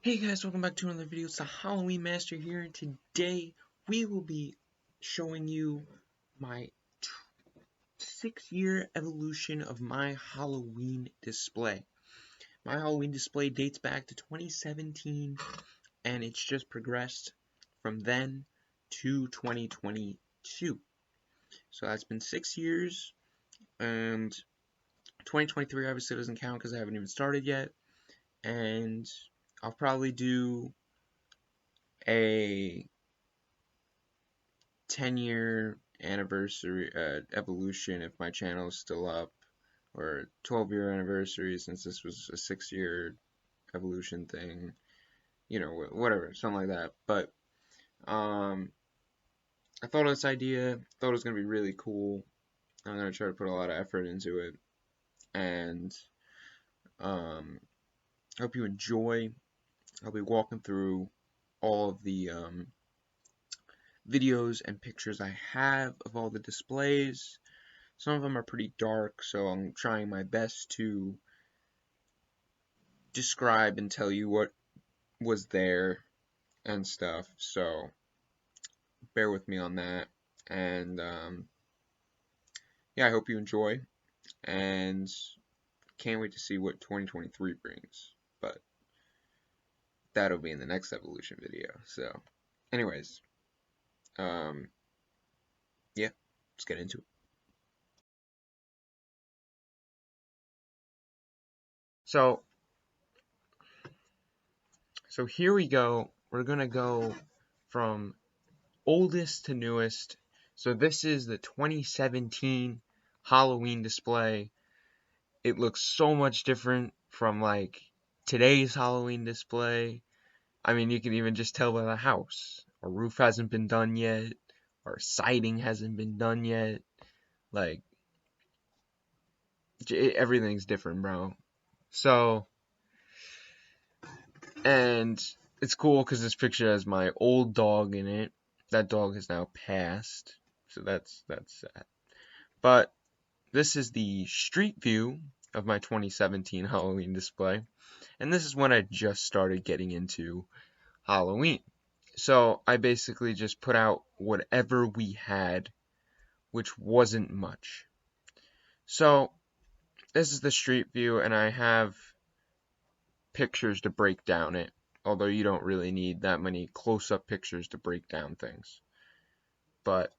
Hey guys, welcome back to another video. It's the Halloween Master here, and today we will be showing you my 6-year evolution of my Halloween display. My Halloween display dates back to 2017, and it's just progressed from then to 2022. So that's been 6 years, and 2023 obviously doesn't count because I haven't even started yet, and I'll probably do a 10-year anniversary evolution if my channel is still up, or 12-year anniversary since this was a 6-year evolution thing, whatever, something like that. But I thought of this idea, thought it was gonna be really cool. I'm gonna try to put a lot of effort into it, and um, I hope you enjoy. I'll be walking through all of the videos and pictures I have of all the displays. Some of them are pretty dark, so I'm trying my best to describe and tell you what was there and stuff. So bear with me on that. And yeah, I hope you enjoy. And can't wait to see what 2023 brings. But that'll be in the next evolution video. So, anyways, um, yeah, let's get into it. So, so here we go. We're gonna go from oldest to newest. So this is the 2017 Halloween display. It looks so much different from like today's Halloween display. I mean, you can even just tell by the house. Our roof hasn't been done yet. Our siding hasn't been done yet. Like, everything's different, bro. So, and it's cool because this picture has my old dog in it. That dog has now passed. So that's sad. But this is the street view of my 2017 Halloween display, and this is when I just started getting into Halloween. So I basically just put out whatever we had, which wasn't much. So this is the street view, and I have pictures to break down it, although you don't really need that many close-up pictures to break down things. But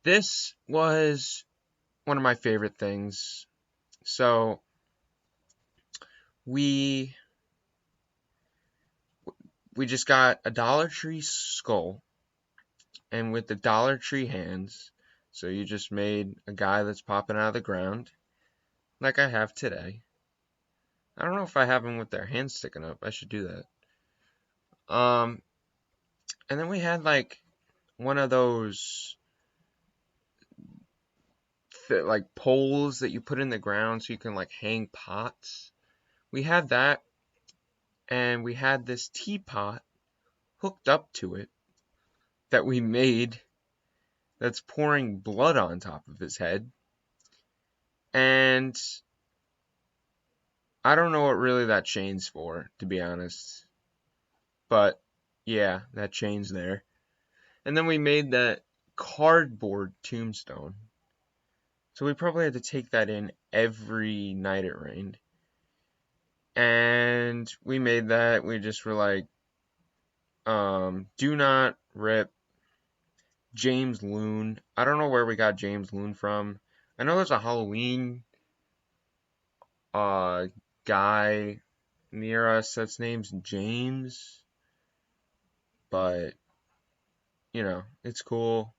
this was one of my favorite things. So we just got a Dollar Tree skull, and with the Dollar Tree hands, so you just made a guy that's popping out of the ground, like I have today. I don't know if I have them with their hands sticking up. I should do that. And then we had like one of those like poles that you put in the ground so you can like hang pots. We had that, and we had this teapot hooked up to it that we made that's pouring blood on top of his head. And I don't know what really that chain's for, to be honest. But yeah, that chain's there. And then we made that cardboard tombstone. So we probably had to take that in every night it rained. And we made that. We just were like, do not rip James Loon. I don't know where we got James Loon from. I know there's a Halloween uh guy near us that's name's James, but it's cool.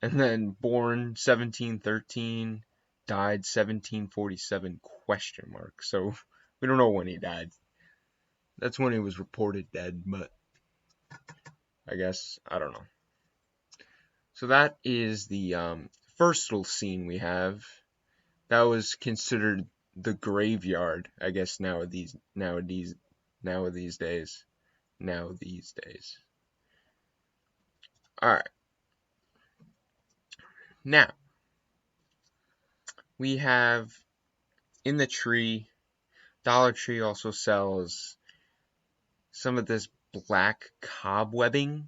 And then born 1713, died 1747 question mark. So we don't know when he died. That's when he was reported dead, but I guess I don't know. So that is the first little scene we have. That was considered the graveyard, I guess nowadays. All right. Now we have in the tree Dollar Tree also sells some of this black cobwebbing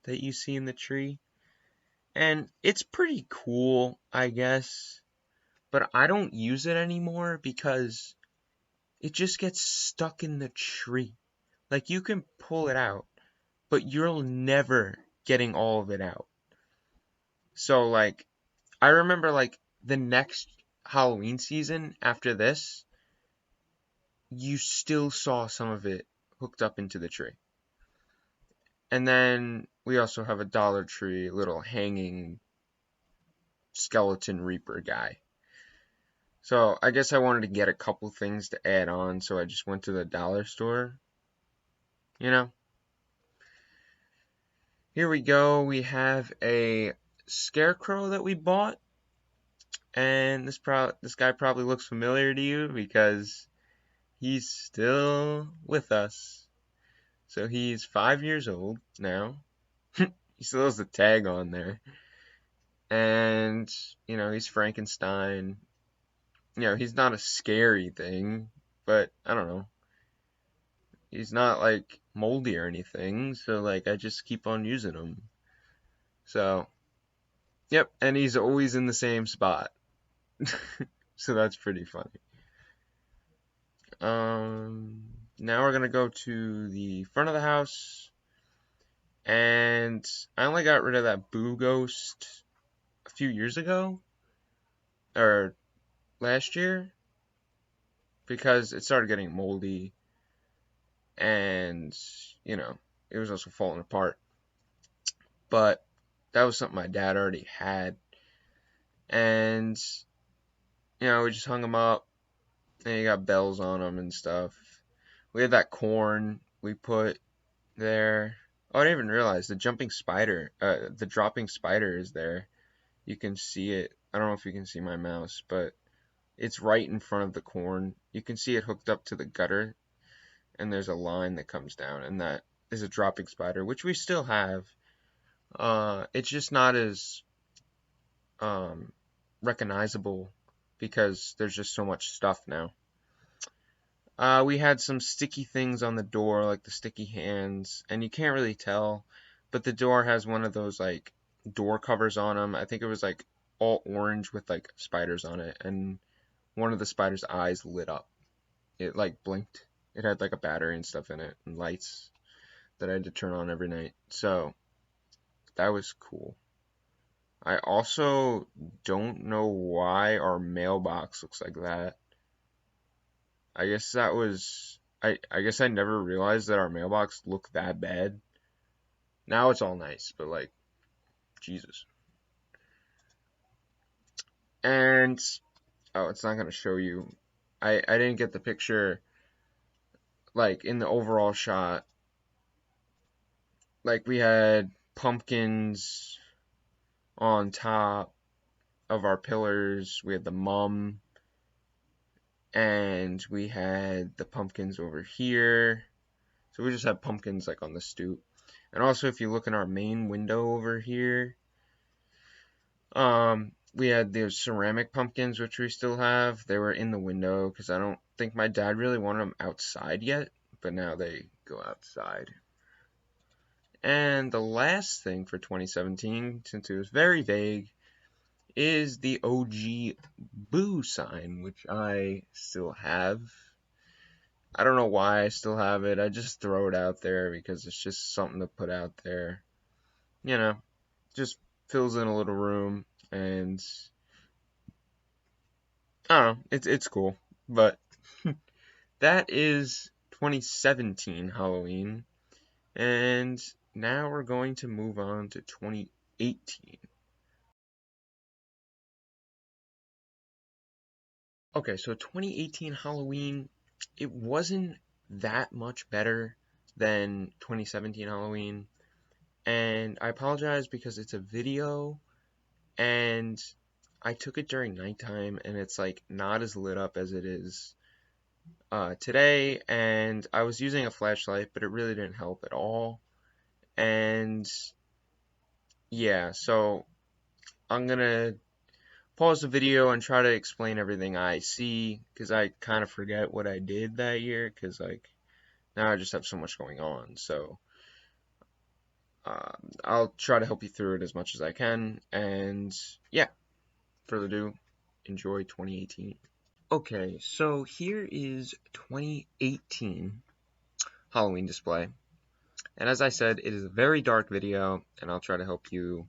that you see in the tree. And it's pretty cool, I guess. But I don't use it anymore because it just gets stuck in the tree. Like you can pull it out, but you're never getting all of it out. So like I remember like the next Halloween season after this, you still saw some of it hooked up into the tree. And then we also have a Dollar Tree little hanging skeleton reaper guy. So I guess I wanted to get a couple things to add on, so I just went to the dollar store. You know, here we go. We have a scarecrow that we bought, and this guy probably looks familiar to you because he's still with us. So he's 5 years old now. He still has the tag on there. And, he's Frankenstein. He's not a scary thing, but I don't know. He's not like moldy or anything, so like I just keep on using him. So, yep, and he's always in the same spot. So that's pretty funny. Now we're gonna go to the front of the house, and I only got rid of that Boo Ghost a few years ago, or last year, because it started getting moldy, and it was also falling apart. But that was something my dad already had, and we just hung him up, and he got bells on him and stuff. We had that corn we put there. Oh, I didn't even realize the dropping spider is there. You can see it. I don't know if you can see my mouse, but it's right in front of the corn. You can see it hooked up to the gutter, and there's a line that comes down, and that is a dropping spider, which we still have. It's just not as recognizable because there's just so much stuff now. We had some sticky things on the door, like the sticky hands, and you can't really tell, but the door has one of those like door covers on them. I think it was like all orange with like spiders on it, and one of the spider's eyes lit up. It like blinked. It had like a battery and stuff in it, and lights that I had to turn on every night. So that was cool. I also don't know why our mailbox looks like that. I guess that was I guess I never realized that our mailbox looked that bad. Now it's all nice, but like Jesus. And oh, it's not gonna show you. I didn't get the picture like in the overall shot. Like we had pumpkins on top of our pillars. We had the mum, and we had the pumpkins over here. So we just have pumpkins like on the stoop. And also if you look in our main window over here, we had those ceramic pumpkins, which we still have. They were in the window because I don't think my dad really wanted them outside yet, but now they go outside. And the last thing for 2017, since it was very vague, is the OG Boo sign, which I still have. I don't know why I still have it. I just throw it out there because it's just something to put out there. Just fills in a little room, and I don't know, it's cool. But that is 2017 Halloween, and now we're going to move on to 2018. Okay, so 2018 Halloween, it wasn't that much better than 2017 Halloween, and I apologize because it's a video, and I took it during nighttime, and it's like not as lit up as it is today, and I was using a flashlight, but it really didn't help at all. And yeah, so I'm gonna pause the video and try to explain everything I see, because I kind of forget what I did that year, because like now I just have so much going on. So I'll try to help you through it as much as I can. And yeah, further ado, enjoy 2018. Okay, so here is 2018 Halloween display. And as I said, it is a very dark video, and I'll try to help you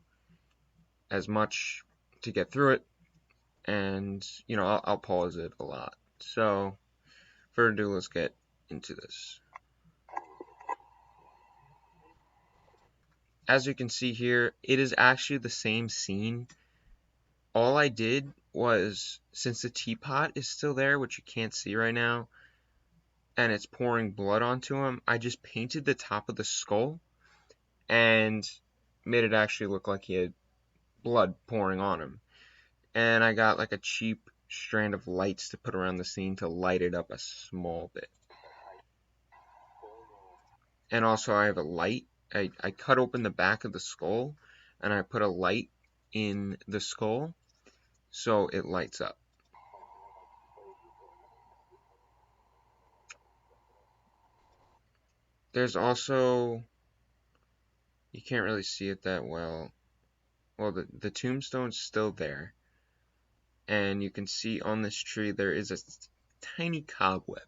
as much to get through it. And, you know, I'll pause it a lot. So, further ado, let's get into this. As you can see here, it is actually the same scene. All I did was, since the teapot is still there, which you can't see right now, and it's pouring blood onto him, I just painted the top of the skull and made it actually look like he had blood pouring on him. And I got like a cheap strand of lights to put around the scene to light it up a small bit. And also I have a light. I cut open the back of the skull and I put a light in the skull so it lights up. There's also, you can't really see it that well. Well, the tombstone's still there. And you can see on this tree there is a tiny cobweb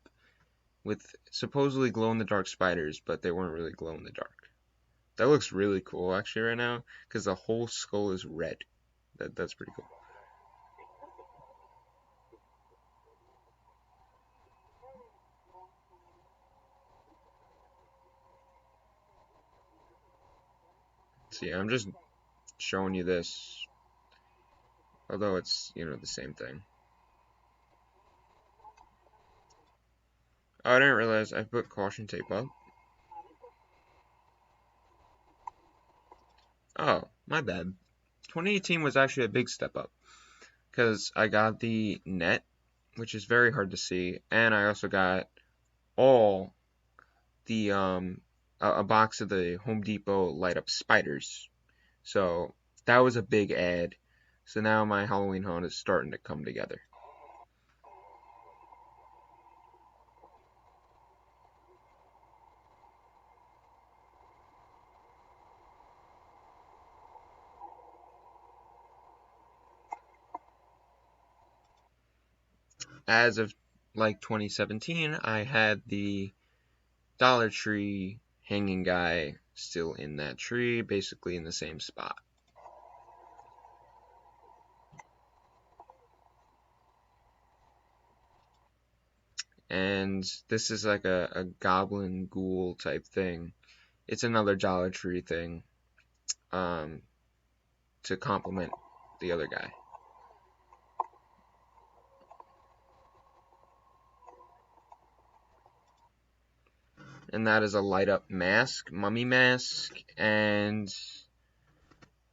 with supposedly glow-in-the-dark spiders, but they weren't really glow-in-the-dark. That looks really cool actually right now, because the whole skull is red. That's pretty cool. See, I'm just showing you this, although it's, you know, the same thing. Oh, I didn't realize I put caution tape up. Oh, my bad. 2018 was actually a big step up, because I got the net, which is very hard to see, and I also got all the a box of the Home Depot light up spiders. So that was a big add. So now my Halloween hunt is starting to come together. As of like 2017, I had the Dollar Tree hanging guy still in that tree, basically in the same spot. And this is like a goblin ghoul type thing. It's another Dollar Tree thing um, to complement the other guy. And that is a light up mask, mummy mask, and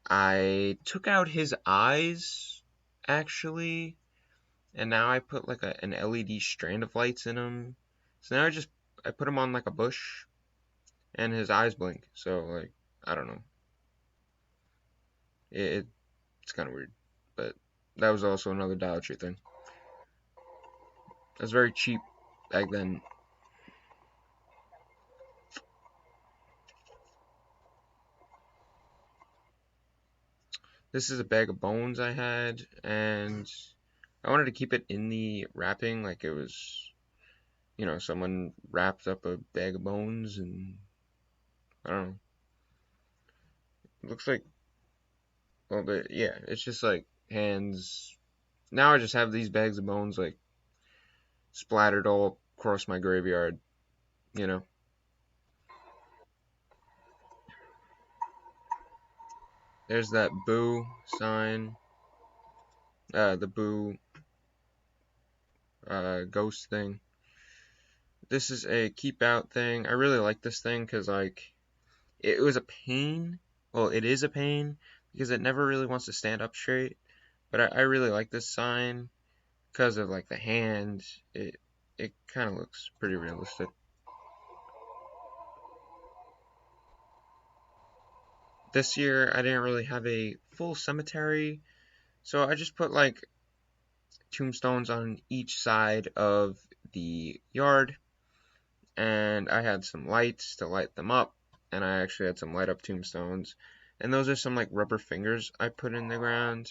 I took out his eyes actually, and now I put like an LED strand of lights in him. So now I put him on like a bush, and his eyes blink. So like I don't know, it's kind of weird, but that was also another Dollar Tree thing. It was very cheap back then. This is a bag of bones I had, and I wanted to keep it in the wrapping like it was, you know, someone wrapped up a bag of bones, and I don't know. It looks like, well, but yeah, it's just like hands. Now I just have these bags of bones like splattered all across my graveyard, you know. There's that boo sign, the boo ghost thing. This is a keep out thing. I really like this thing because like it was a pain. Well, it is a pain because it never really wants to stand up straight. But I really like this sign because of like the hand. It kind of looks pretty realistic. This year I didn't really have a full cemetery, So I just put like tombstones on each side of the yard, and I had some lights to light them up, and I actually had some light up tombstones, and those are some like rubber fingers I put in the ground.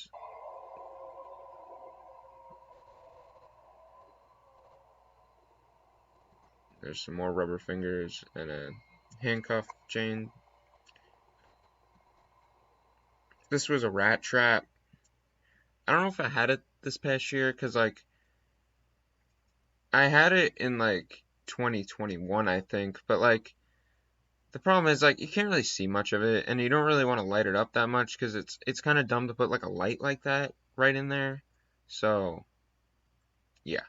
There's some more rubber fingers and a handcuff chain. This was a rat trap. I don't know if I had it this past year, because like I had it in like 2021, I think, but like the problem is like you can't really see much of it, and you don't really want to light it up that much because it's kind of dumb to put like a light like that right in there. So yeah,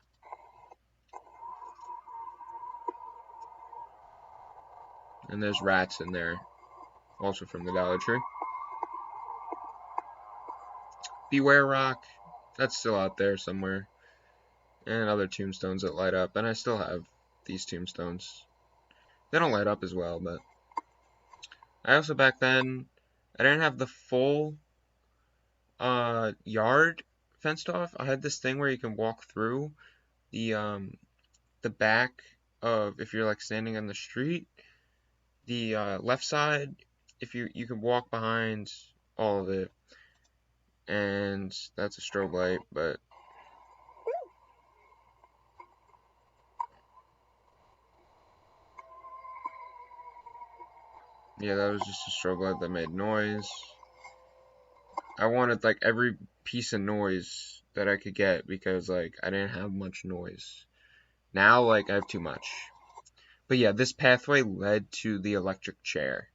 and there's rats in there, also from the Dollar Tree. Beware Rock, that's still out there somewhere, and other tombstones that light up, and I still have these tombstones. They don't light up as well, but I also back then I didn't have the full yard fenced off. I had this thing where you can walk through the back of, if you're like standing on the street, the left side, if you can walk behind all of it, and that's a strobe light. But yeah, that was just a strobe light that made noise. I wanted like every piece of noise that I could get because like I didn't have much noise. Now like I have too much. But yeah, this pathway led to the electric chair,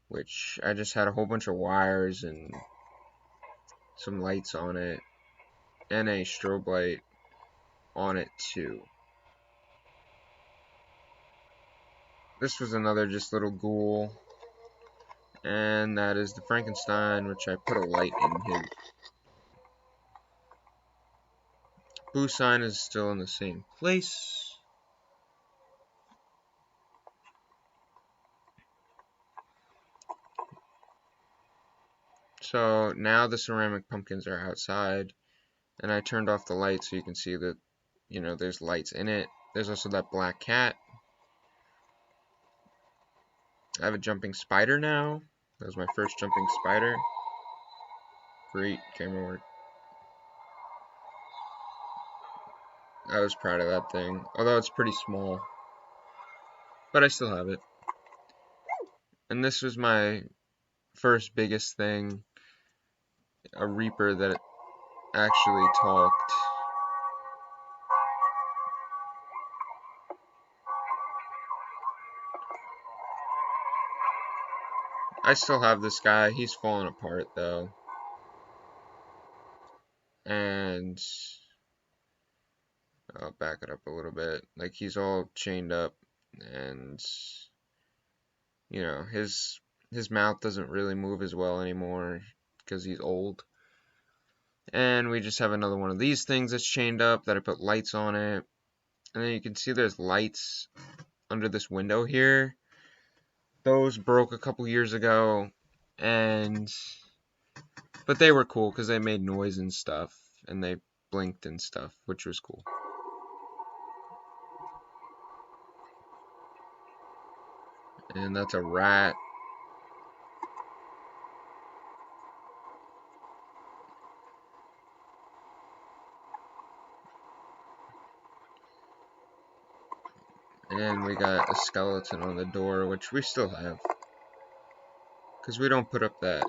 which I just had a whole bunch of wires and some lights on it, and a strobe light on it too. This was another just little ghoul, and that is the Frankenstein, which I put a light in his. Boo sign is still in the same place. So now the ceramic pumpkins are outside, and I turned off the light so you can see that, there's lights in it. There's also that black cat. I have a jumping spider now. That was my first jumping spider. Great camera work. I was proud of that thing, although it's pretty small. But I still have it. And this was my first biggest thing, a Reaper that actually talked. I still have this guy. He's falling apart though. And I'll back it up a little bit. Like he's all chained up, and his mouth doesn't really move as well anymore because he's old. And we just have another one of these things that's chained up that I put lights on it. And then you can see there's lights under this window here. Those broke a couple years ago, but they were cool because they made noise and stuff, and they blinked and stuff, which was cool. And that's a rat. And we got a skeleton on the door, which we still have, because we don't put up that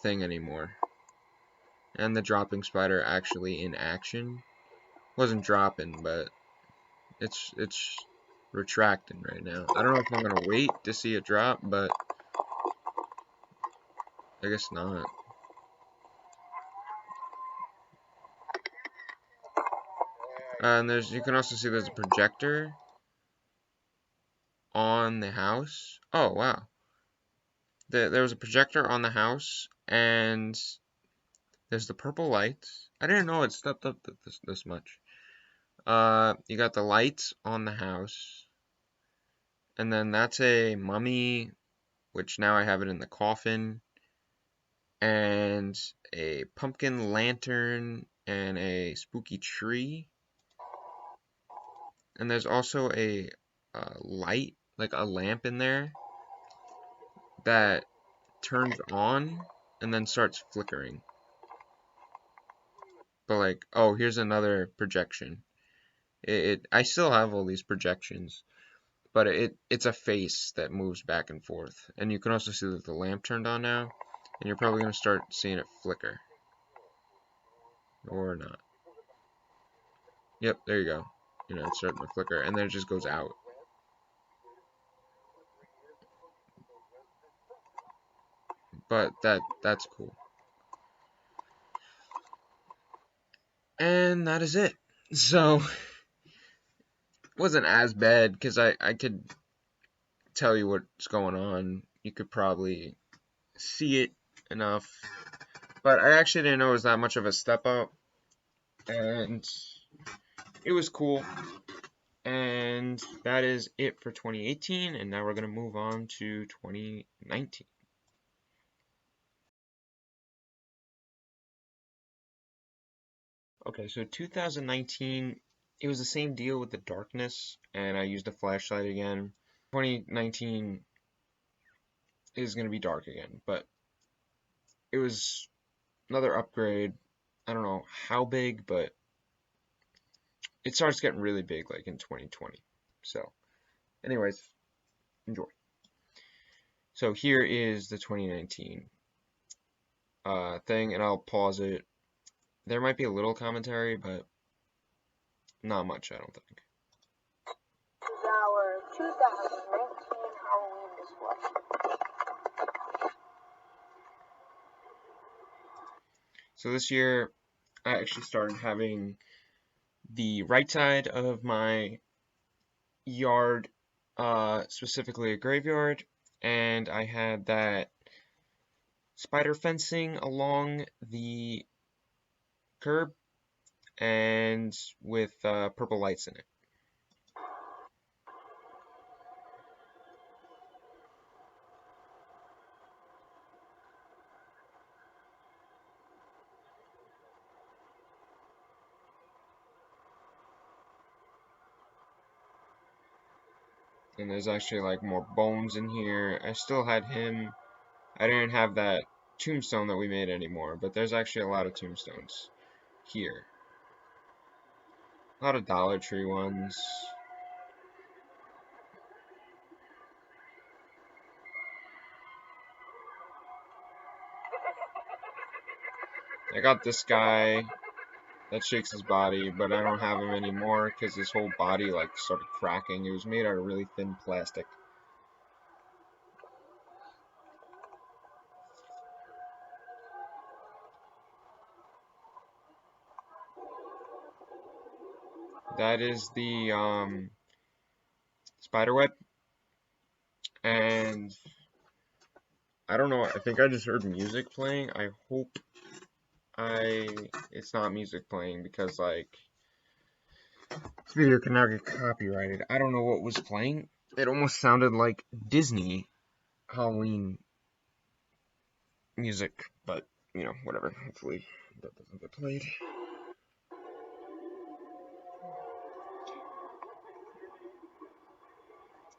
thing anymore. And the dropping spider actually in action. Wasn't dropping, but it's retracting right now. I don't know if I'm gonna wait to see it drop, but I guess not. And you can also see there's a projector on the house. Oh wow, there was a projector on the house, and there's the purple lights. I didn't know it stepped up this much. You got the lights on the house, and then that's a mummy, which now I have it in the coffin. and a pumpkin lantern and a spooky tree. And there's also a light, like a lamp in there that turns on and then starts flickering. But like, oh, here's another projection. I still have all these projections, but it's a face that moves back and forth. And you can also see that the lamp turned on now, and you're probably going to start seeing it flicker. Or not. Yep, there you go. You know, it's starting to flicker, and then it just goes out. But that's cool. And that is it. So, it wasn't as bad, because I could tell you what's going on. You could probably see it enough. But I actually didn't know it was that much of a step up. And it was cool. And that is it for 2018. And now we're going to move on to 2019. Okay, so 2019, it was the same deal with the darkness, and I used a flashlight again. 2019 is going to be dark again, but it was another upgrade. I don't know how big, but it starts getting really big like in 2020. So, anyways, enjoy. So here is the 2019 thing, and I'll pause it. There might be a little commentary, but not much, I don't think. This is our 2019 Halloween display. So this year, I actually started having the right side of my yard, specifically a graveyard, and I had that spider fencing along the curb and with purple lights in it. And there's actually like more bones in here. I still had him. I didn't have that tombstone that we made anymore, but there's actually a lot of tombstones here. A lot of Dollar Tree ones. I got this guy that shakes his body, but I don't have him anymore because his whole body like started cracking. It was made out of really thin plastic. That is the spider web, and I don't know. I think I just heard music playing. I hope it's not music playing because like this video can now get copyrighted. I don't know what was playing. It almost sounded like Disney Halloween music, but you know, whatever. Hopefully that doesn't get played.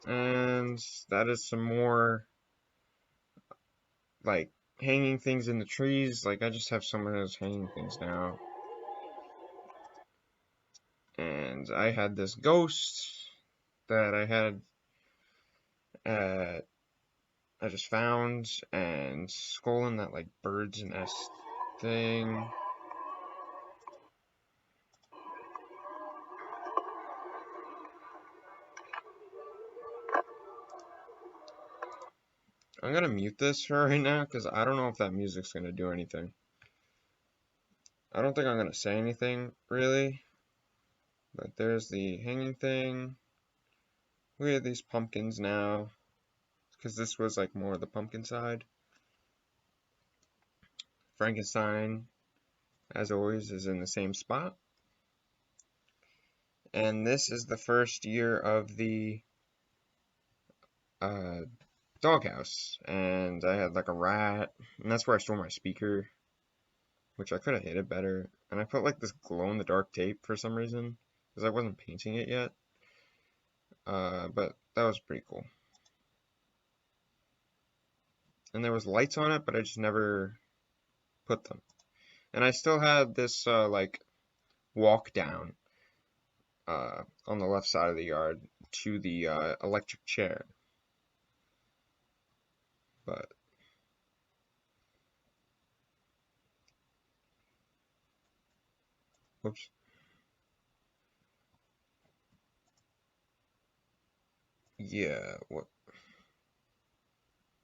And that is some more like hanging things in the trees. Like I just have some of those hanging things now. And I had this ghost that I just found, and skull in that like bird's nest thing. I'm gonna mute this for right now because I don't know if that music's gonna do anything. I don't think I'm gonna say anything really, but there's the hanging thing. We have these pumpkins now because this was like more the pumpkin side. Frankenstein, as always, is in the same spot. And this is the first year of the doghouse, and I had like a rat, and that's where I store my speaker, which I could have hid it better. And I put like this glow-in-the-dark tape for some reason, because I wasn't painting it yet. But that was pretty cool. And there was lights on it, but I just never put them. And I still had this like walk down on the left side of the yard to the electric chair. But whoops. Yeah, what?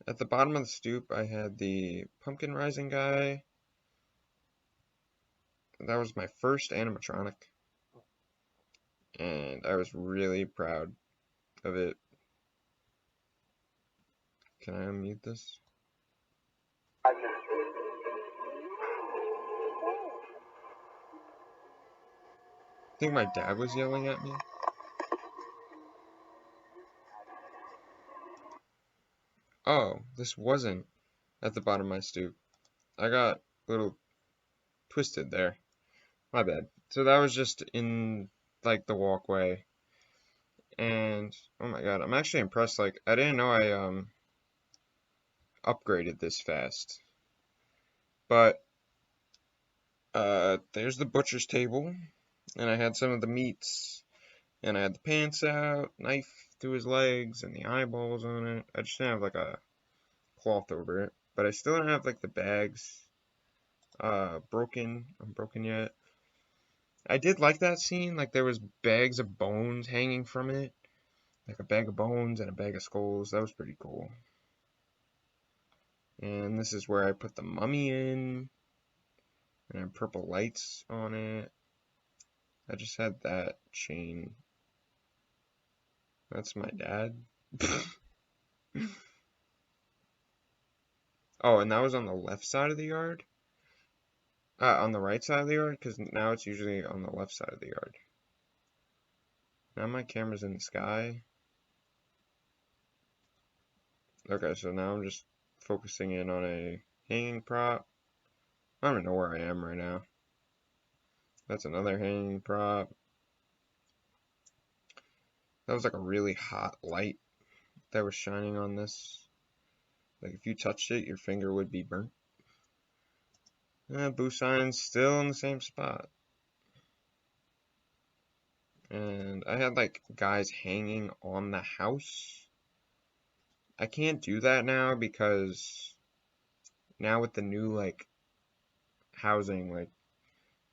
At the bottom of the stoop, I had the pumpkin rising guy. That was my first animatronic, and I was really proud of it. Can I unmute this? I think my dad was yelling at me. Oh, this wasn't at the bottom of my stoop. I got a little twisted there. My bad. So that was just in like the walkway. And oh my god, I'm actually impressed. Like I didn't know I upgraded this fast. But there's the butcher's table, and I had some of the meats, and I had the pants out, knife through his legs, and the eyeballs on it. I just didn't have like a cloth over it, but I still don't have like the bags unbroken yet. I did like that scene, like there was bags of bones hanging from it, like a bag of bones and a bag of skulls. That was pretty cool. And this is where I put the mummy in, and I have purple lights on it. I just had that chain. That's my dad. Oh, and that was on the left side of the yard? On the right side of the yard? Because now it's usually on the left side of the yard. Now my camera's in the sky. Okay, so now I'm just focusing in on a hanging prop. I don't even know where I am right now. That's another hanging prop. That was like a really hot light that was shining on this. Like if you touched it, your finger would be burnt. Boo sign's still in the same spot. And I had like guys hanging on the house. I can't do that now because now with the new like housing, like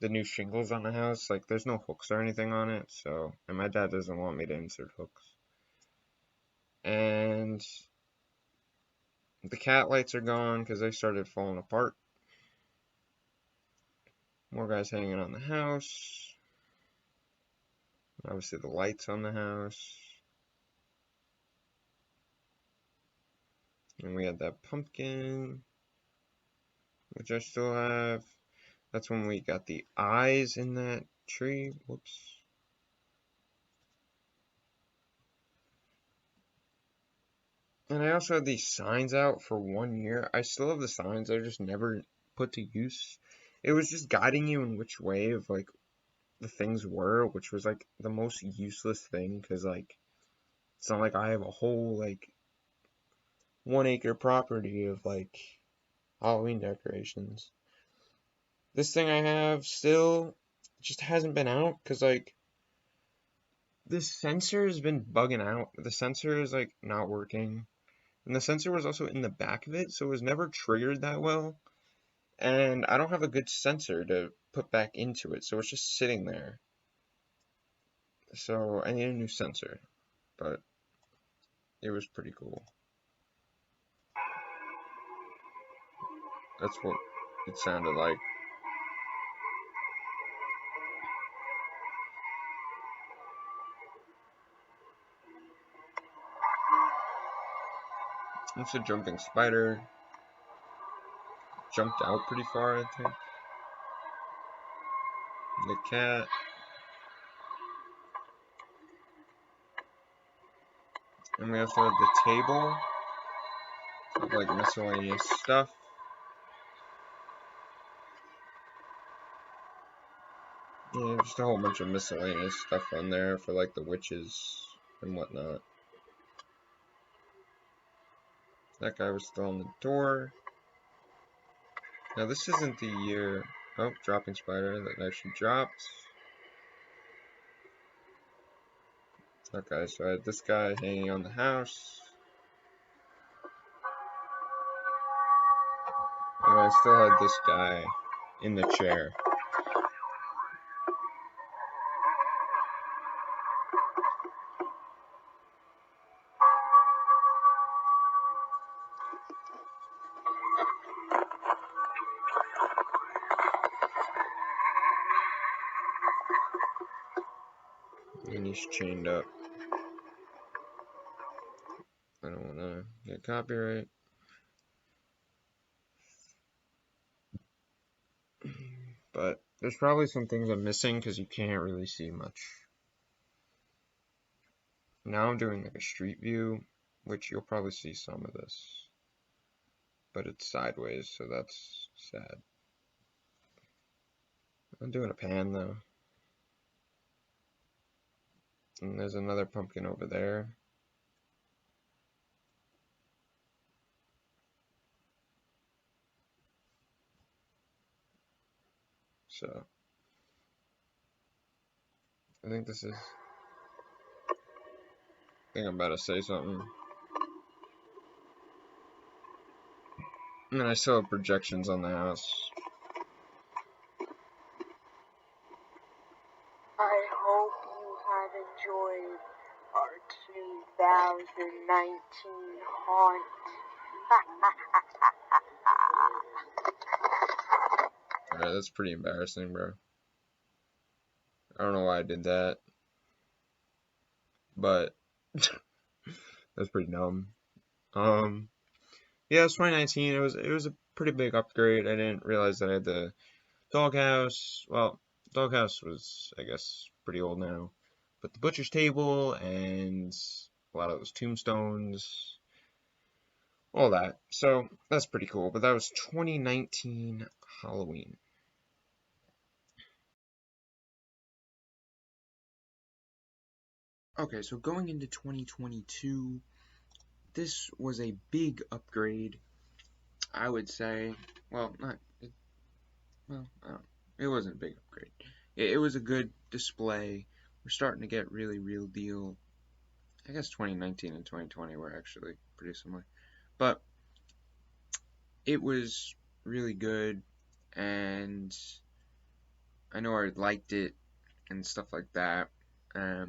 the new shingles on the house, like there's no hooks or anything on it, so, and my dad doesn't want me to insert hooks. And the cat lights are gone because they started falling apart. More guys hanging on the house. Obviously the lights on the house. And we had that pumpkin, which I still have. That's when we got the eyes in that tree. Whoops. And I also had these signs out for 1 year. I still have the signs, I just never put to use. It was just guiding you in which way of like the things were, which was like the most useless thing, because like it's not like I have a whole like 1 acre property of like Halloween decorations. This thing I have still just hasn't been out because like this sensor has been bugging out. The sensor is like not working. And the sensor was also in the back of it, so it was never triggered that well. And I don't have a good sensor to put back into it, so it's just sitting there. So I need a new sensor, but it was pretty cool. That's what it sounded like. It's a jumping spider. Jumped out pretty far, I think. The cat. And we also have the table. like miscellaneous stuff. Yeah, just a whole bunch of miscellaneous stuff on there for like the witches and whatnot. That guy was still on the door. Now this isn't the year. Oh, dropping spider that actually dropped. Okay, so I had this guy hanging on the house. And I still had this guy in the chair. And he's chained up. I don't want to get copyright. But there's probably some things I'm missing because you can't really see much. Now I'm doing like a street view, which you'll probably see some of this. But it's sideways, so that's sad. I'm doing a pan though. And there's another pumpkin over there. So I think this is. I think I'm about to say something. And then I still have projections on the house. I hope you have enjoyed our 2019 haunt. Alright, that's pretty embarrassing, bro. I don't know why I did that. But that's pretty dumb. Yeah, it was 2019. It was a pretty big upgrade. I didn't realize that I had the doghouse. Well, doghouse was, I guess, pretty old now. But the butcher's table and a lot of those tombstones, all that. So that's pretty cool. But that was 2019 Halloween. Okay, so going into 2022, this was a big upgrade, I would say. Well, not, well, I don't, it wasn't a big upgrade. It was a good display. We're starting to get really real deal. I guess 2019 and 2020 were actually pretty similar. But it was really good, and I know I liked it and stuff like that. I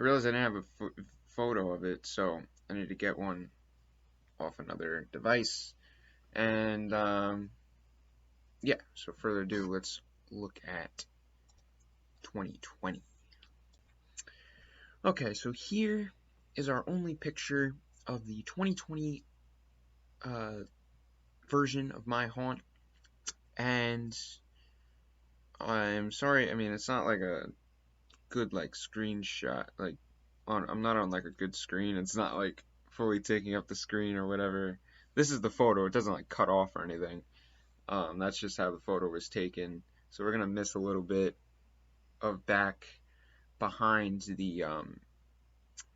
realized I didn't have a photo of it, so I need to get one off another device. And yeah, so further ado, let's look at 2020. Okay, so here is our only picture of the 2020 version of my haunt, and I'm sorry, I mean, it's not like a good like screenshot, like I'm not on like a good screen. It's not like fully taking up the screen or whatever. This is the photo. It doesn't like cut off or anything. That's just how the photo was taken. So we're gonna miss a little bit of back behind the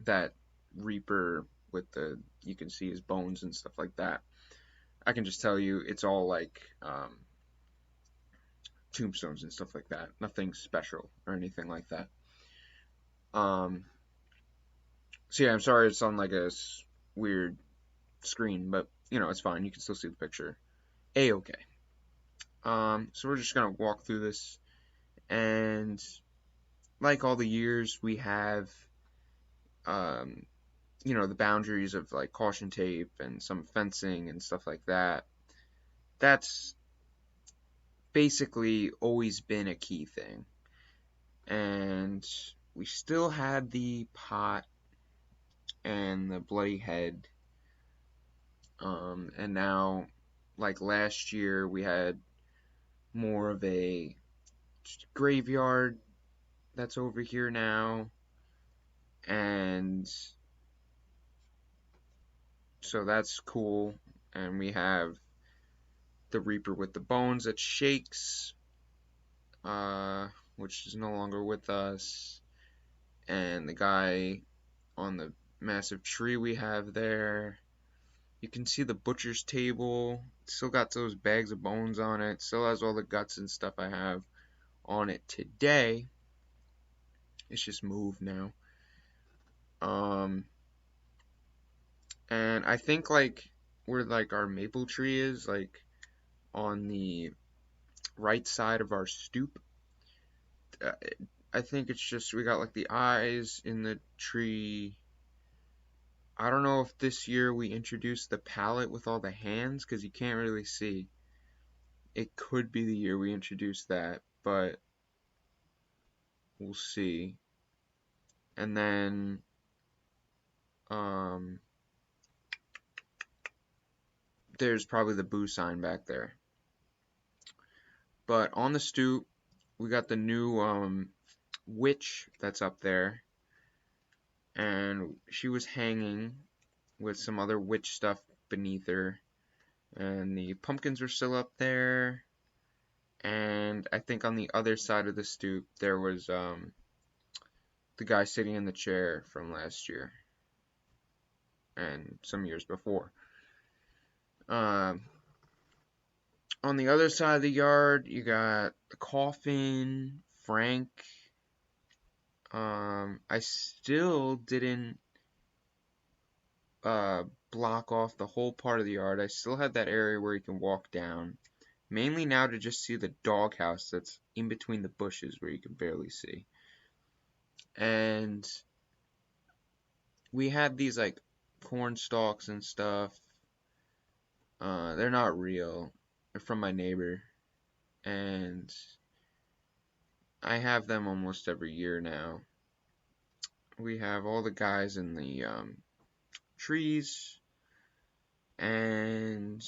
that Reaper with the, you can see his bones and stuff like that. I can just tell you it's all like tombstones and stuff like that. Nothing special or anything like that. So yeah, I'm sorry it's on like a weird screen, but you know, it's fine. You can still see the picture. A-okay. So we're just gonna walk through this, and like all the years, we have you know, the boundaries of like caution tape and some fencing and stuff like that. That's basically always been a key thing. And we still had the pot and the bloody head. And now, like last year, we had more of a graveyard that's over here now. And So that's cool. And we have the Reaper with the bones that shakes, which is no longer with us. And the guy on the massive tree we have there. You can see the butcher's table. Still got those bags of bones on it. Still has all the guts and stuff I have on it today. It's just moved now. And I think like where like our maple tree is, like on the right side of our stoop. Uh, I think it's just we got like the eyes in the tree. I don't know if this year we introduced the palette with all the hands because you can't really see. It could be the year we introduce that, but we'll see. And then um, there's probably the boo sign back there. But on the stoop, we got the new witch that's up there, and she was hanging with some other witch stuff beneath her, and the pumpkins were still up there. And I think on the other side of the stoop there was the guy sitting in the chair from last year and some years before. Um, on the other side of the yard, you got the coffin, Frank. I still didn't block off the whole part of the yard. I still had that area where you can walk down. Mainly now to just see the doghouse that's in between the bushes where you can barely see. And we had these like corn stalks and stuff. They're not real. They're from my neighbor. And I have them almost every year now. We have all the guys in the trees. And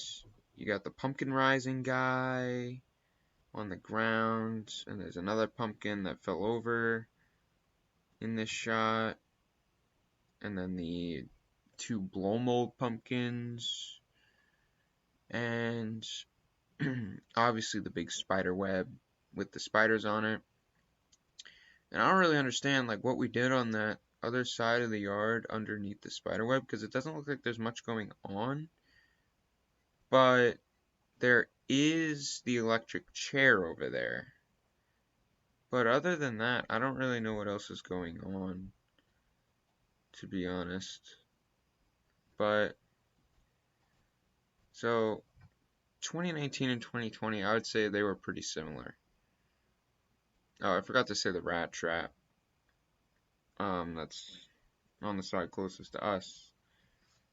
you got the pumpkin rising guy on the ground. And there's another pumpkin that fell over in this shot. And then the two blow mold pumpkins. And obviously the big spider web with the spiders on it. And I don't really understand like what we did on that other side of the yard underneath the spider web because it doesn't look like there's much going on. But there is the electric chair over there. But other than that, I don't really know what else is going on, to be honest. But so 2019 and 2020, I would say they were pretty similar. Oh, I forgot to say the rat trap. That's on the side closest to us.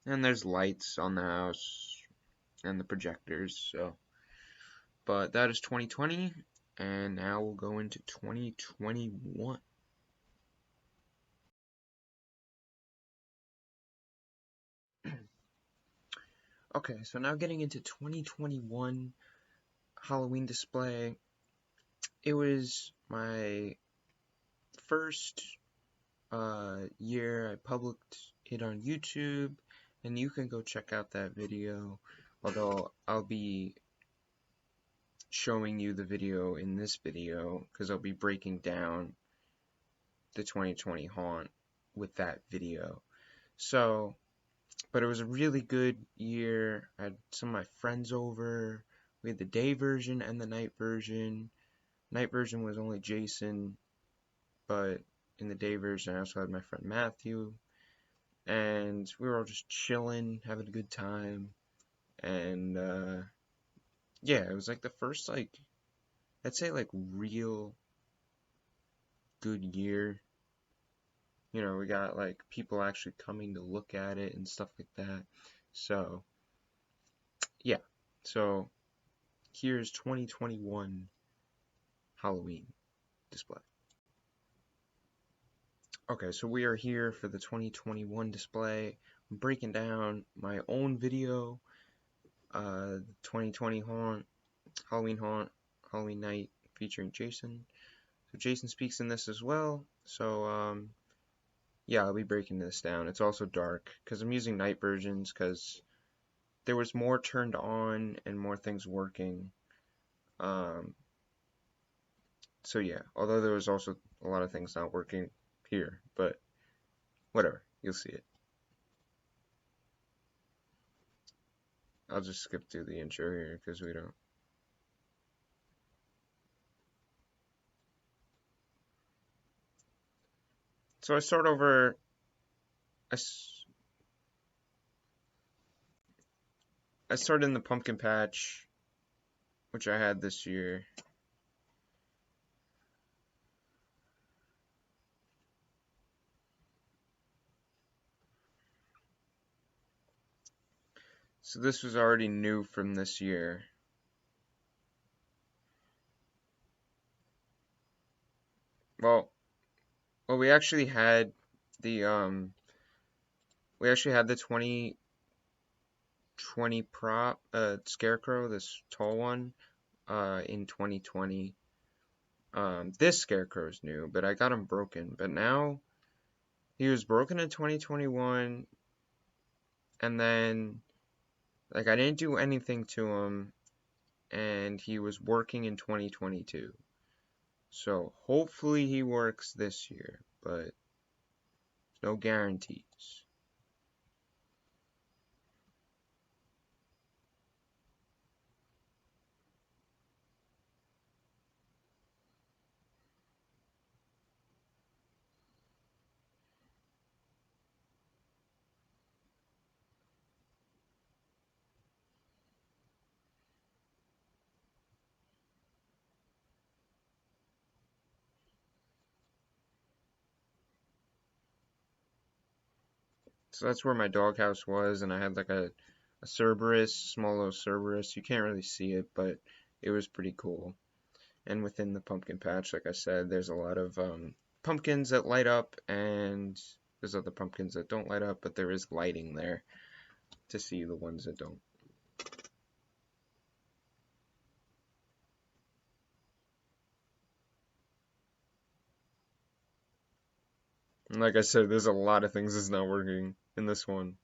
And there's lights on the house and the projectors, so. But that is 2020, and now we'll go into 2021. Okay, so now getting into 2021 Halloween display. It was my first year I published it on YouTube, and you can go check out that video, although I'll be showing you the video in this video because I'll be breaking down the 2020 haunt with that video. So, but it was a really good year. I had some of my friends over. We had the day version and the night version. Night version was only Jason, but in the day version I also had my friend Matthew. And we were all just chilling, having a good time. And yeah, it was like the first like I'd say like real good year. You know, we got like people actually coming to look at it and stuff like that. So, yeah. So, here's 2021 Halloween display. Okay, so we are here for the 2021 display. I'm breaking down my own video, 2020 haunt, Halloween night featuring Jason. So Jason speaks in this as well. So yeah, I'll be breaking this down. It's also dark because I'm using night versions because there was more turned on and more things working. Um, so yeah, although there was also a lot of things not working here, but whatever, you'll see it. I'll just skip through the intro here because we don't. So I start over. I, I started in the pumpkin patch, which I had this year. So this was already new from this year. Well, well, the we actually had the 2020 prop scarecrow, this tall one, in 2020. This scarecrow is new, but I got him broken. But now he was broken in 2021, and then like I didn't do anything to him, and he was working in 2022. So hopefully he works this year, but no guarantees. So that's where my doghouse was, and I had like a Cerberus, small little Cerberus. You can't really see it, but it was pretty cool. And within the pumpkin patch, like I said, there's a lot of pumpkins that light up, and there's other pumpkins that don't light up, but there is lighting there to see the ones that don't. And like I said, there's a lot of things that's not working in this one.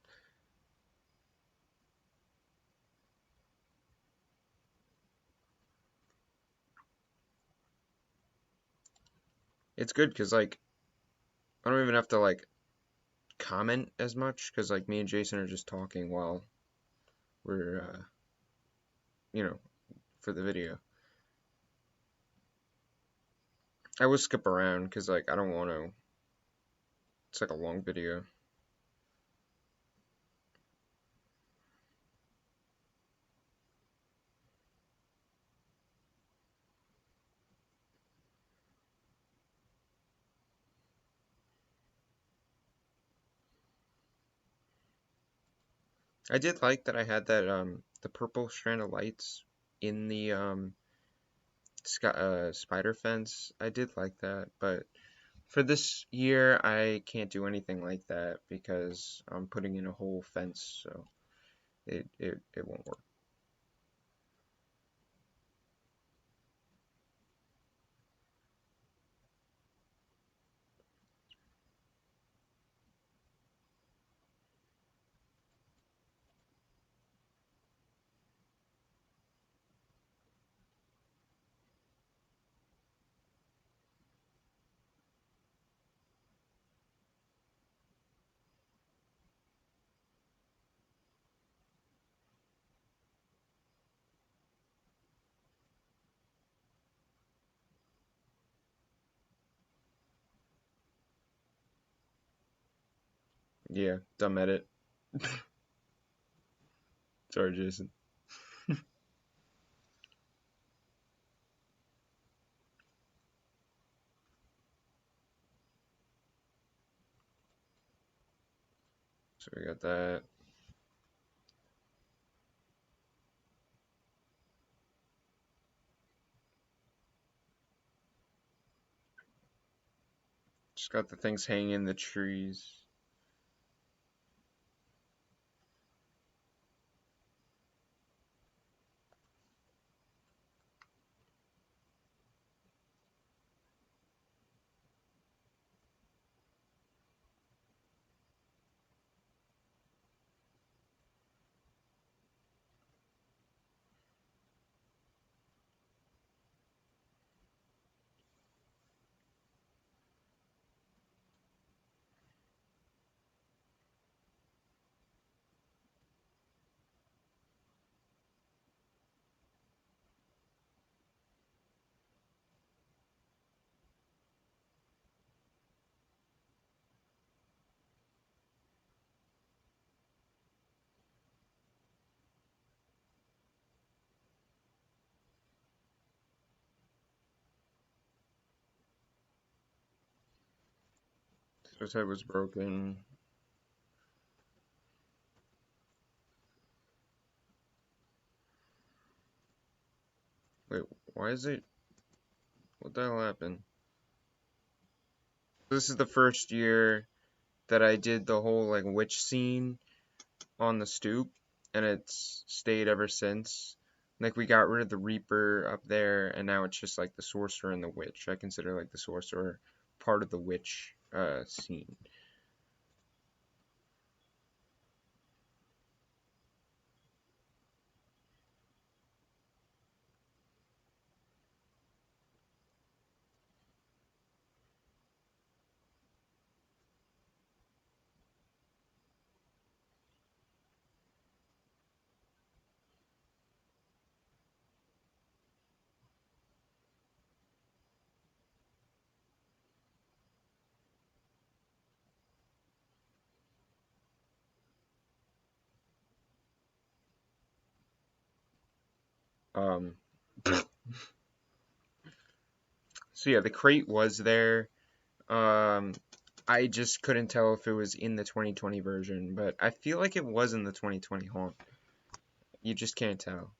It's good because like I don't even have to like comment as much because like me and Jason are just talking while we're you know, for the video. I will skip around because like I don't want to. It's like a long video. I did like that I had that the purple strand of lights in the spider fence. I did like that, but for this year I can't do anything like that because I'm putting in a whole fence, so it won't work. Yeah, dumb edit. Sorry, Jason. So we got that. Just got the things hanging in the trees. His head was broken. Wait, why is it? What the hell happened? This is the first year that I did the whole like witch scene on the stoop, and it's stayed ever since. Like we got rid of the Reaper up there, and now it's just like the Sorcerer and the Witch. I consider like the Sorcerer part of the Witch scene. Um, so yeah, the crate was there. Um, I just couldn't tell if it was in the 2020 version, but I feel like it was in the 2020 haunt. You just can't tell.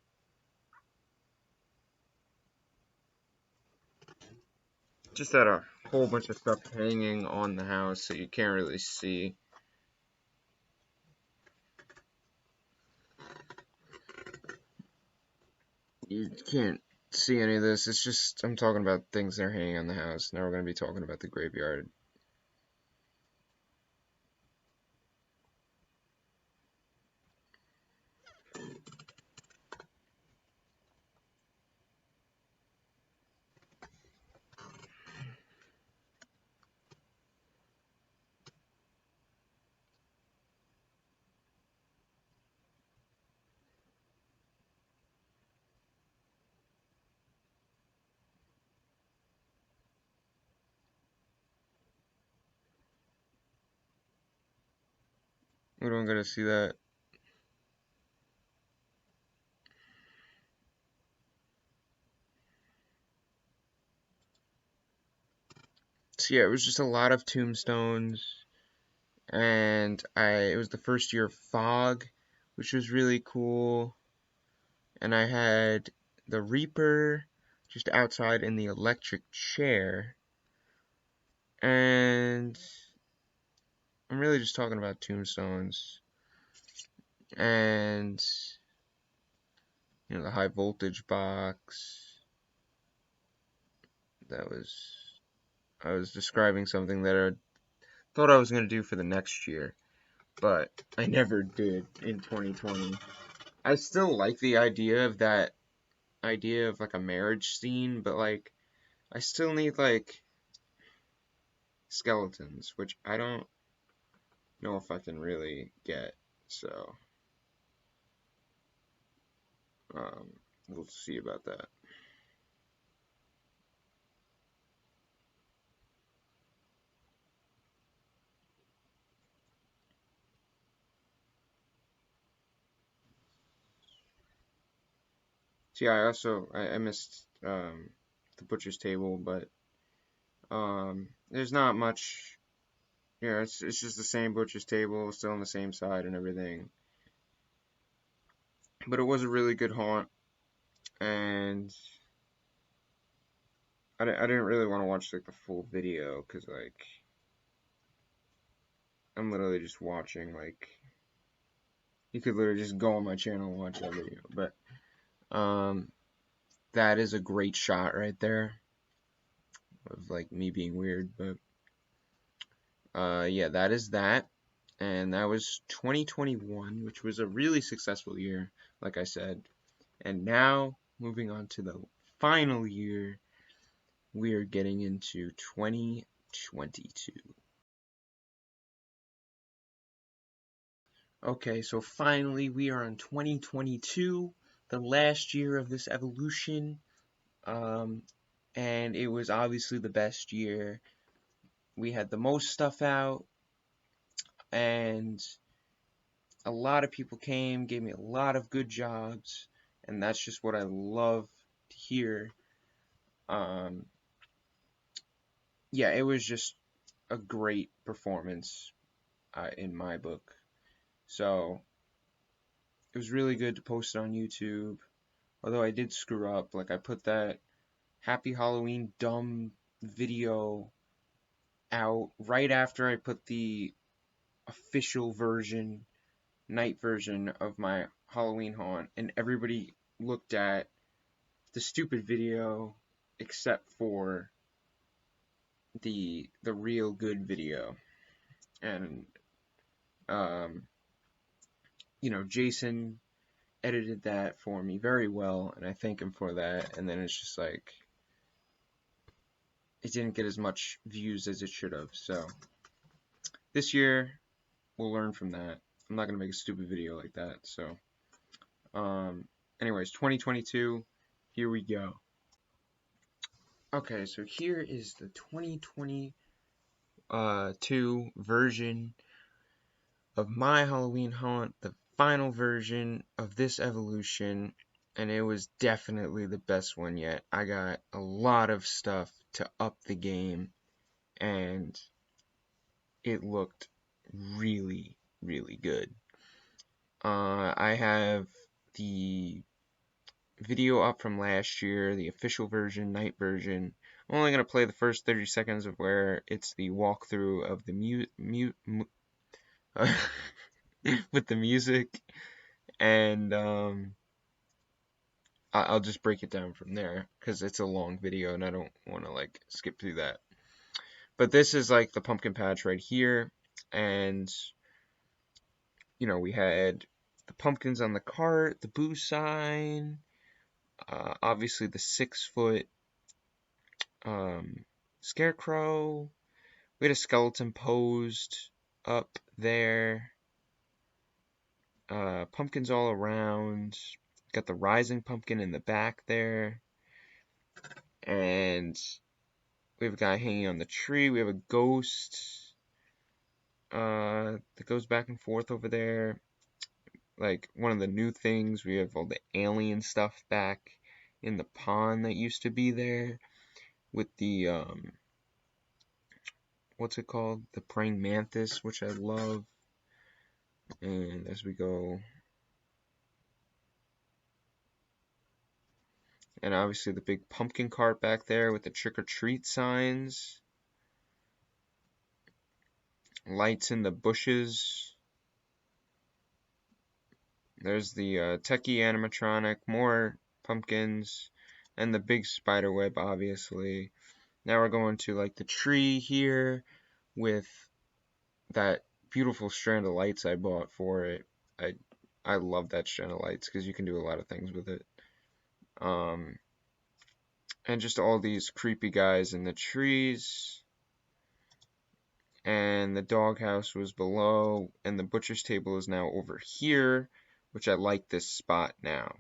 Just had a whole bunch of stuff hanging on the house, so you can't really see. You can't see any of this. It's just I'm talking about things that are hanging on the house. Now we're going to be talking about the graveyard. We don't get to see that. So yeah, it was just a lot of tombstones, and it was the first year of fog, which was really cool. And I had the Reaper just outside in the electric chair, and I'm really just talking about tombstones and the high voltage box. I was describing something that I thought I was going to do for the next year, but I never did in 2020. I still like the idea of that idea of like a marriage scene, but like I still need like skeletons, which I don't know if I can really get. So um, we'll see about that. See, I missed the butcher's table, but there's not much. Yeah, it's just the same butcher's table, still on the same side and everything. But it was a really good haunt, and I didn't really want to watch like the full video because like I'm literally just watching like you could literally just go on my channel and watch that video. But that is a great shot right there of like me being weird. But yeah, that is that. And that was 2021, which was a really successful year, like I said. And now, moving on to the final year, we are getting into 2022. Okay, so finally, we are on 2022, the last year of this evolution. Um, and it was obviously the best year. We had the most stuff out, and a lot of people came, gave me a lot of good jobs, and that's just what I love to hear. Um, yeah, it was just a great performance in my book. So it was really good to post it on YouTube. Although I did screw up, like I put that Happy Halloween dumb video out right after I put the official version, night version of my Halloween haunt, and everybody looked at the stupid video except for the real good video. And Jason edited that for me very well, and I thank him for that. And then it's just like it didn't get as much views as it should have. So this year we'll learn from that. I'm not gonna make a stupid video like that. So anyways, 2022, here we go. Okay, so here is the 2022 version of my Halloween haunt, the final version of this evolution, and it was definitely the best one yet. I got a lot of stuff to up the game, and it looked really, really good. I have the video up from last year, the official version, night version. I'm only going to play the first 30 seconds of where it's the walkthrough of the with the music, and I'll just break it down from there because it's a long video and I don't want to like skip through that. But this is like the pumpkin patch right here, and we had the pumpkins on the cart, the boo sign, obviously the 6-foot scarecrow. We had a skeleton posed up there. Pumpkins all around. Got the rising pumpkin in the back there. And we have a guy hanging on the tree. We have a ghost that goes back and forth over there. Like one of the new things, we have all the alien stuff back in the pond that used to be there with the what's it called? The praying mantis, which I love. And as we go, and obviously the big pumpkin cart back there with the trick-or-treat signs. Lights in the bushes. There's the techie animatronic, more pumpkins, and the big spider web, obviously. Now we're going to like the tree here with that beautiful strand of lights I bought for it. I love that strand of lights because you can do a lot of things with it. And just all these creepy guys in the trees. And the doghouse was below, and the butcher's table is now over here, which I like this spot now.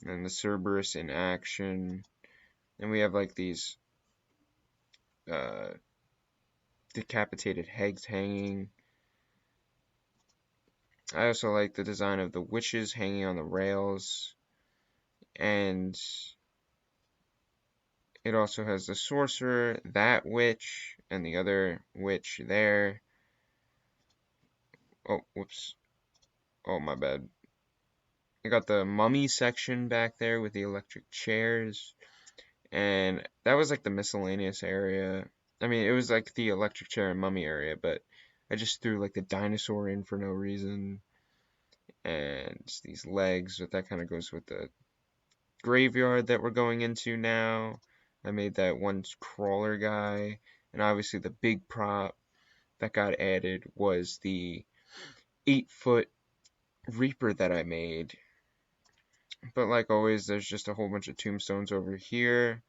And the Cerberus in action. And we have like these decapitated heads hanging. I also like the design of the witches hanging on the rails. And it also has the sorcerer, that witch, and the other witch there. Oh, whoops. Oh, my bad. I got the mummy section back there with the electric chairs. And that was like the miscellaneous area. I mean, it was like the electric chair and mummy area, but I just threw like the dinosaur in for no reason. And these legs, but that kind of goes with the graveyard that we're going into now. I made that one crawler guy. And obviously the big prop that got added was the 8-foot Reaper that I made. But like always, there's just a whole bunch of tombstones over here.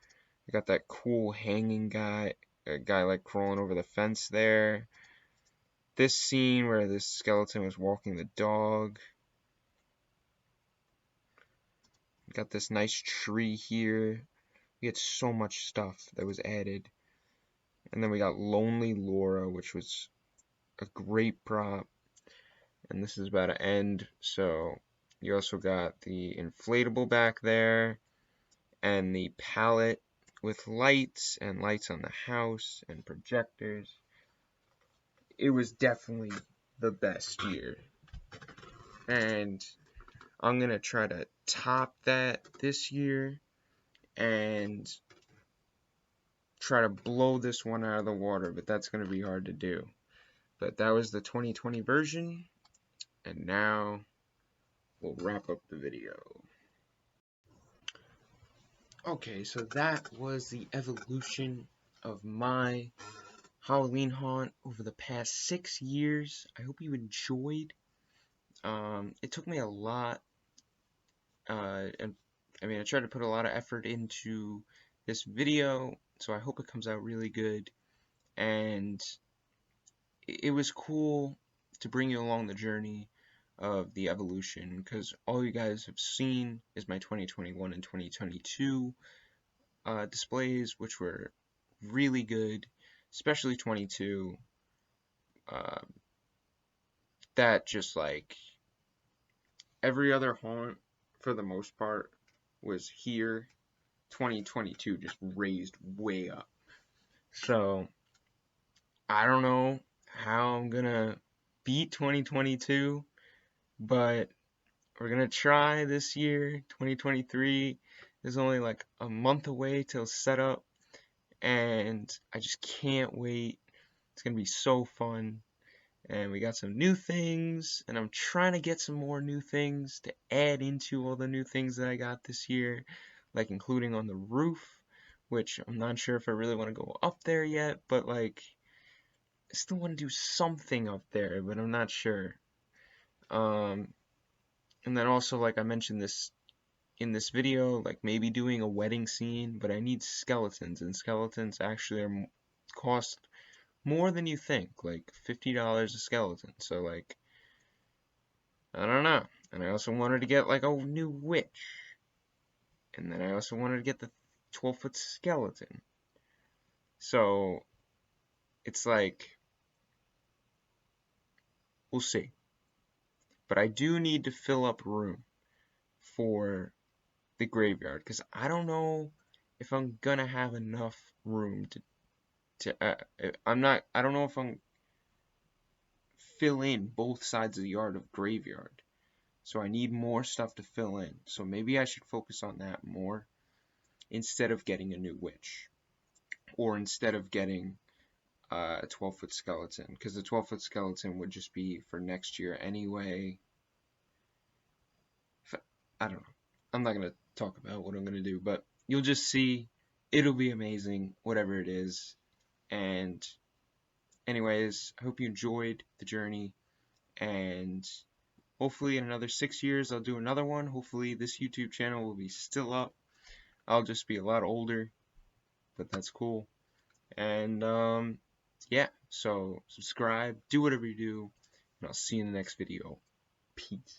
I got that cool hanging guy, a guy like crawling over the fence there. This scene where this skeleton was walking the dog. Got this nice tree here. We had so much stuff that was added. And then we got Lonely Laura, which was a great prop. And this is about to end, so you also got the inflatable back there and the pallet with lights and lights on the house and projectors. It was definitely the best year. And I'm going to try to top that this year and try to blow this one out of the water, but that's going to be hard to do. But that was the 2020 version, and now we'll wrap up the video. Okay, so that was the evolution of my Halloween haunt over the past 6 years. I hope you enjoyed. It took me a lot, and I tried to put a lot of effort into this video, so I hope it comes out really good. And it was cool to bring you along the journey of the evolution, because all you guys have seen is my 2021 and 2022 displays, which were really good, especially 22. That just like every other haunt for the most part was here. 2022 just raised way up. So I don't know how I'm gonna beat 2022, but we're gonna try this year. 2023 is only like a month away till setup, and I just can't wait. It's gonna be so fun. And we got some new things, and I'm trying to get some more new things to add into all the new things that I got this year, like including on the roof, which I'm not sure if I really want to go up there yet, but like I still want to do something up there, but I'm not sure. And then also, like I mentioned this in this video, like maybe doing a wedding scene, but I need skeletons, and skeletons actually cost more than you think, like $50 a skeleton. So like, I don't know. And I also wanted to get like a new witch, and then I also wanted to get the 12-foot skeleton. So it's like, we'll see. But I do need to fill up room for the graveyard, because I don't know if I'm gonna have enough room to I don't know if I'm fill in both sides of the yard of graveyard. So I need more stuff to fill in. So maybe I should focus on that more instead of getting a new witch, or instead of getting a 12-foot skeleton, because the 12-foot skeleton would just be for next year anyway. I don't know. I'm not gonna talk about what I'm gonna do, but you'll just see. It'll be amazing, whatever it is. And anyways, I hope you enjoyed the journey, and hopefully in another 6 years I'll do another one. Hopefully this YouTube channel will be still up. I'll just be a lot older, but that's cool. And yeah, so subscribe, do whatever you do, and I'll see you in the next video. Peace.